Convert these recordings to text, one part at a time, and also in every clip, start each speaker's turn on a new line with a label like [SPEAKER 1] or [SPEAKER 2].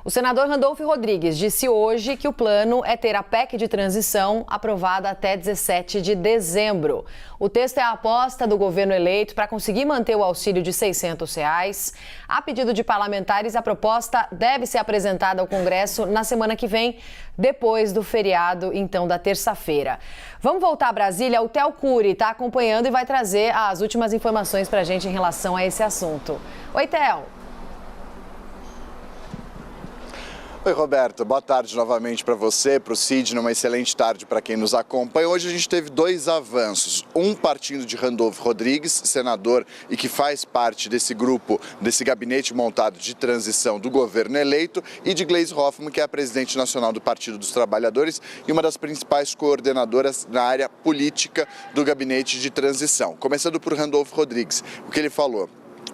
[SPEAKER 1] O senador Randolfo Rodrigues disse hoje que o plano é ter a PEC de transição aprovada até 17 de dezembro. O texto é a aposta do governo eleito para conseguir manter o auxílio de R$ 600. A pedido de parlamentares, a proposta deve ser apresentada ao Congresso na semana que vem, depois do feriado, então, da terça-feira. Vamos voltar a Brasília. O Theo Cury está acompanhando e vai trazer as últimas informações para a gente em relação a esse assunto. Oi, Theo.
[SPEAKER 2] Oi, Roberta. Boa tarde novamente para você, para o Sidney. Uma excelente tarde para quem nos acompanha. Hoje a gente teve dois avanços. Um partindo de Randolfo Rodrigues, senador e que faz parte desse grupo, desse gabinete montado de transição do governo eleito, e de Gleisi Hoffmann, que é a presidente nacional do Partido dos Trabalhadores e uma das principais coordenadoras na área política do gabinete de transição. Começando por Randolfo Rodrigues, o que ele falou?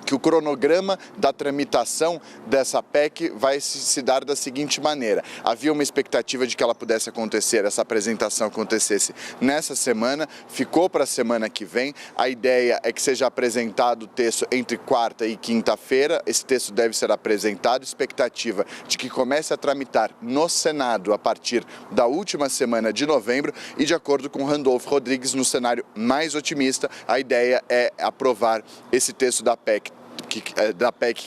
[SPEAKER 2] Que o cronograma da tramitação dessa PEC vai se dar da seguinte maneira. Havia uma expectativa de que ela pudesse acontecer, essa apresentação acontecesse nessa semana, ficou para a semana que vem. A ideia é que seja apresentado o texto entre quarta e quinta-feira. Esse texto deve ser apresentado, expectativa de que comece a tramitar no Senado a partir da última semana de novembro e, de acordo com Randolfo Rodrigues, no cenário mais otimista, a ideia é aprovar esse texto da PEC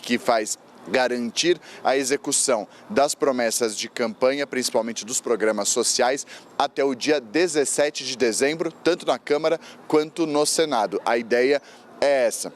[SPEAKER 2] que faz garantir a execução das promessas de campanha, principalmente dos programas sociais, até o dia 17 de dezembro, tanto na Câmara quanto no Senado. A ideia é essa.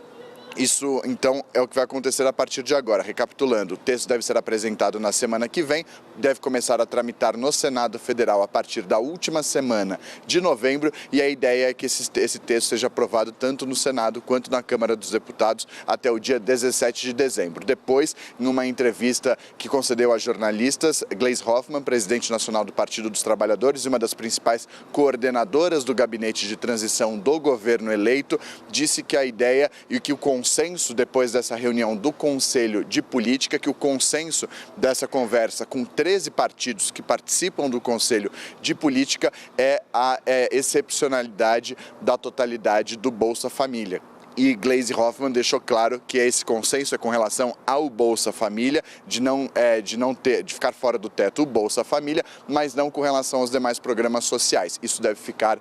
[SPEAKER 2] Isso, então, é o que vai acontecer a partir de agora. Recapitulando, o texto deve ser apresentado na semana que vem, deve começar a tramitar no Senado Federal a partir da última semana de novembro, e a ideia é que esse texto seja aprovado tanto no Senado quanto na Câmara dos Deputados até o dia 17 de dezembro. Depois, em uma entrevista que concedeu a jornalistas, Gleisi Hoffmann, presidente nacional do Partido dos Trabalhadores e uma das principais coordenadoras do gabinete de transição do governo eleito, disse que a ideia e que o consenso depois dessa reunião do Conselho de Política, que o consenso dessa conversa com 13 partidos que participam do Conselho de Política é a excepcionalidade da totalidade do Bolsa Família. E Gleisi Hoffmann deixou claro que esse consenso é com relação ao Bolsa Família, de ficar fora do teto o Bolsa Família, mas não com relação aos demais programas sociais. Isso deve ficar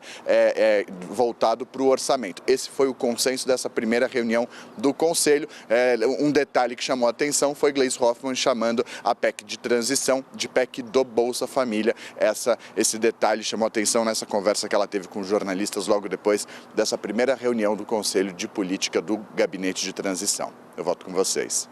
[SPEAKER 2] voltado para o orçamento. Esse foi o consenso dessa primeira reunião do Conselho. Um detalhe que chamou a atenção foi Gleisi Hoffmann chamando a PEC de transição de PEC do Bolsa Família. Esse detalhe chamou a atenção nessa conversa que ela teve com jornalistas logo depois dessa primeira reunião do Conselho de Política do Gabinete de Transição. Eu volto com vocês.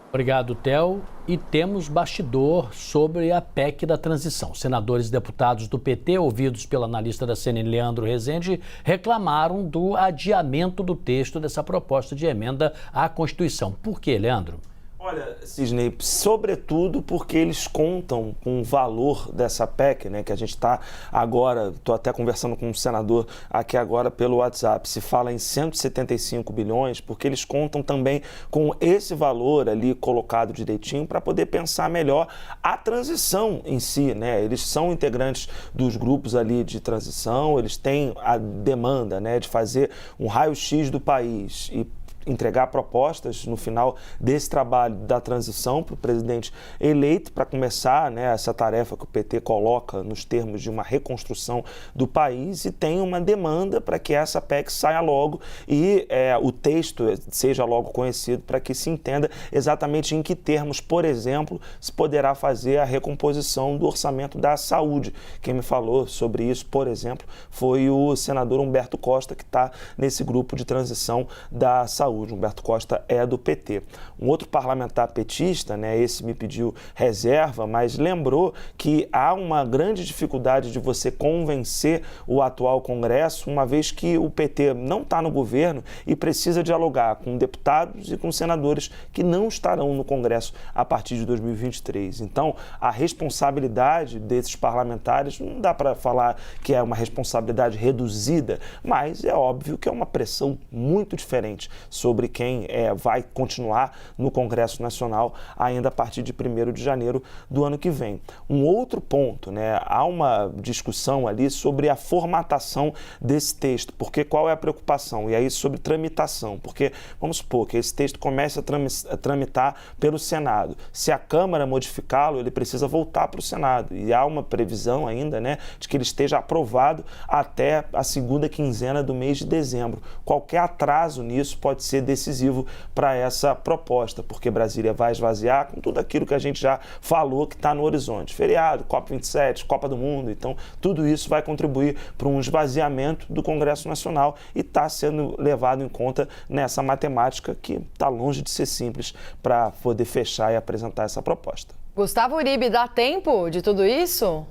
[SPEAKER 3] Obrigado, Theo. E temos bastidor sobre a PEC da transição. Senadores e deputados do PT, ouvidos pelo analista da CNN, Leandro Rezende, reclamaram do adiamento do texto dessa proposta de emenda à Constituição. Por quê, Leandro?
[SPEAKER 4] Olha, Sidney, sobretudo porque eles contam com o valor dessa PEC, né, que a gente está agora, estou até conversando com um senador aqui agora pelo WhatsApp, se fala em 175 bilhões, porque eles contam também com esse valor ali colocado direitinho para poder pensar melhor a transição em si, né? Eles são integrantes dos grupos ali de transição, eles têm a demanda, né, de fazer um raio-x do país e entregar propostas no final desse trabalho da transição para o presidente eleito, para começar, né, essa tarefa que o PT coloca nos termos de uma reconstrução do país, e tem uma demanda para que essa PEC saia logo e o texto seja logo conhecido, para que se entenda exatamente em que termos, por exemplo, se poderá fazer a recomposição do orçamento da saúde. Quem me falou sobre isso, por exemplo, foi o senador Humberto Costa, que está nesse grupo de transição da saúde. Humberto Costa é do PT. Um outro parlamentar petista, né, esse me pediu reserva, mas lembrou que há uma grande dificuldade de você convencer o atual Congresso, uma vez que o PT não está no governo e precisa dialogar com deputados e com senadores que não estarão no Congresso a partir de 2023. Então, a responsabilidade desses parlamentares, não dá para falar que é uma responsabilidade reduzida, mas é óbvio que é uma pressão muito diferente sobre quem vai continuar no Congresso Nacional ainda a partir de 1º de janeiro do ano que vem. Um outro ponto, né, há uma discussão ali sobre a formatação desse texto, porque qual é a preocupação? E aí sobre tramitação, porque vamos supor que esse texto comece a tramitar pelo Senado. Se a Câmara modificá-lo, ele precisa voltar para o Senado. E há uma previsão ainda, né, de que ele esteja aprovado até a segunda quinzena do mês de dezembro. Qualquer atraso nisso pode ser decisivo para essa proposta, porque Brasília vai esvaziar com tudo aquilo que a gente já falou que está no horizonte. Feriado, COP27, Copa do Mundo, então tudo isso vai contribuir para um esvaziamento do Congresso Nacional e está sendo levado em conta nessa matemática que está longe de ser simples para poder fechar e apresentar essa proposta.
[SPEAKER 1] Gustavo Uribe, dá tempo de tudo isso?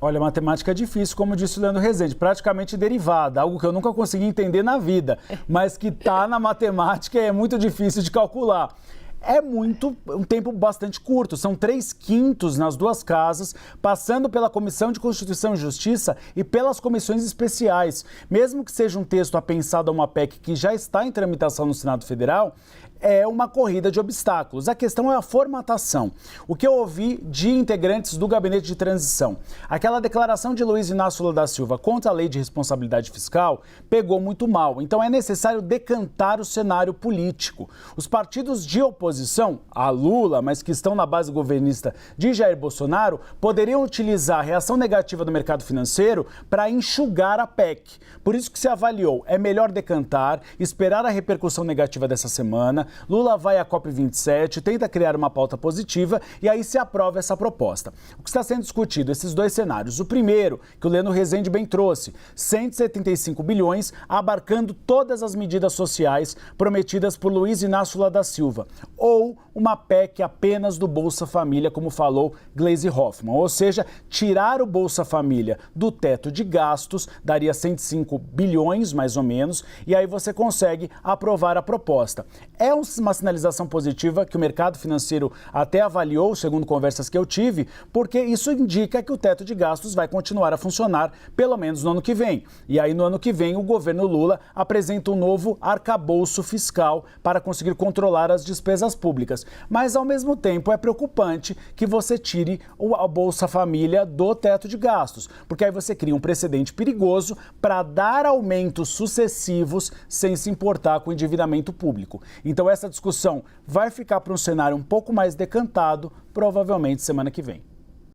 [SPEAKER 5] Olha, matemática é difícil, como disse o Leandro Rezende, praticamente derivada, algo que eu nunca consegui entender na vida, mas que está na matemática e é muito difícil de calcular. É um tempo bastante curto, são 3/5 nas duas casas, passando pela Comissão de Constituição e Justiça e pelas comissões especiais. Mesmo que seja um texto apensado a uma PEC que já está em tramitação no Senado Federal, é uma corrida de obstáculos. A questão é a formatação. O que eu ouvi de integrantes do Gabinete de Transição, aquela declaração de Luiz Inácio Lula da Silva contra a Lei de Responsabilidade Fiscal pegou muito mal. Então é necessário decantar o cenário político. Os partidos de oposição a Lula, mas que estão na base governista de Jair Bolsonaro, poderiam utilizar a reação negativa do mercado financeiro para enxugar a PEC. Por isso que se avaliou, é melhor decantar, esperar a repercussão negativa dessa semana. Lula vai à COP27, tenta criar uma pauta positiva e aí se aprova essa proposta. O que está sendo discutido, esses dois cenários. O primeiro, que o Leandro Rezende bem trouxe, 175 bilhões abarcando todas as medidas sociais prometidas por Luiz Inácio Lula da Silva. Ou uma PEC apenas do Bolsa Família, como falou Gleisi Hoffmann. Ou seja, tirar o Bolsa Família do teto de gastos, daria 105 bilhões mais ou menos, e aí você consegue aprovar a proposta. É uma sinalização positiva que o mercado financeiro até avaliou, segundo conversas que eu tive, porque isso indica que o teto de gastos vai continuar a funcionar, pelo menos no ano que vem. E aí, no ano que vem, o governo Lula apresenta um novo arcabouço fiscal para conseguir controlar as despesas públicas. Mas, ao mesmo tempo, é preocupante que você tire a Bolsa Família do teto de gastos, porque aí você cria um precedente perigoso para dar aumentos sucessivos sem se importar com o endividamento público. Então, essa discussão vai ficar para um cenário um pouco mais decantado, provavelmente semana que vem.